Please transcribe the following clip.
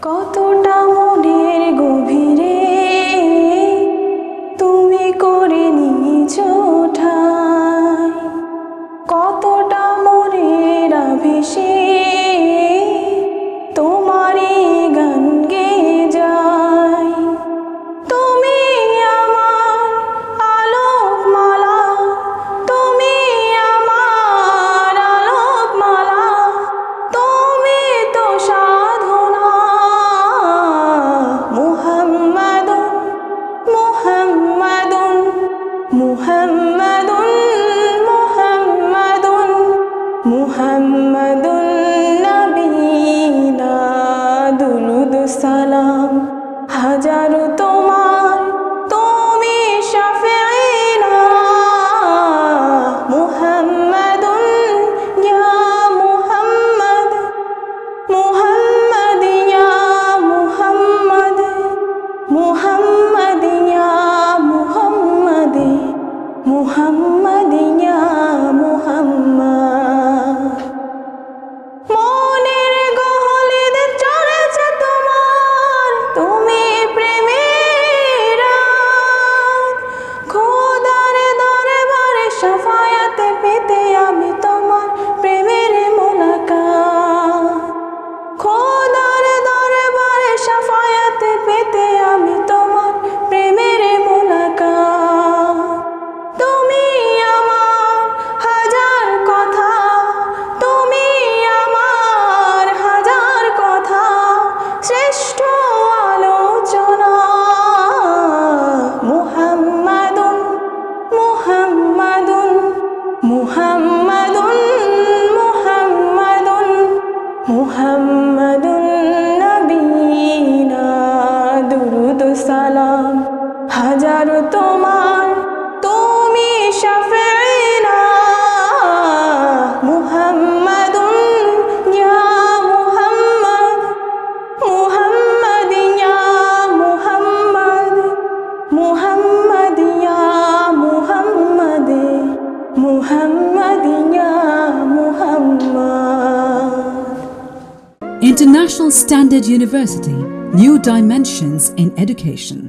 কতটা মনের গভীরে তুমি করে নিয়েছো ঠাঁই, কতটা মনের আবেশে তোমারই গান গেয়ে যায়। তুমি আমার আলোকমালা, তুমি আমার আলোকমালা, তুমি তো সাধনা। মুহাম্মাদুন মুহাম্মাদুন মুহাম্মাদুন মুহাম্মাদুন মুহাম্মাদুন নবীনা দুরুদ সালাম হাজারো তোমার, তুমি শাফিঈনা। মুহাম্মাদুন ইয়া মুহাম্মদ, মুহাম্মদ ইয়া মুহাম্মদ, মুহাম্মদ ইয়া মুহাম্মদ, মুহাম্মদ ইয়া মুহাম্মদ। মনের গহলিতে চড়েছে তোমার, তুমি প্রেমের রাত। খোদার দরবারে শাফায়াত পেতে আমি তোমার প্রেমের মোলাকাত। খোদার দরবারে শাফায়াত পেতে আমি তোমার প্রেমের মোলাকাত। তুমি আমার হাজার কথা, তুমি আমার হাজার কথা, শ্রেষ্ঠ আলোচনা। মুহাম্মাদুন মুহাম্মাদুন মুহাম্মাদুন মুহাম্মাদুন মুহাম্মাদুন নবীনা দুরুদ সালাম হাজারো তোমার, তুমি শাফিঈনা। মুহাম্মাদুন ইয়া মুহাম্মদ, মুহাম্মদ ইয়া মুহাম্মদ, মুহাম্মদ ইয়া মুহাম্মদ, মুহাম্মদ ইয়া Muhammad. International Standard University, New Dimensions in Education.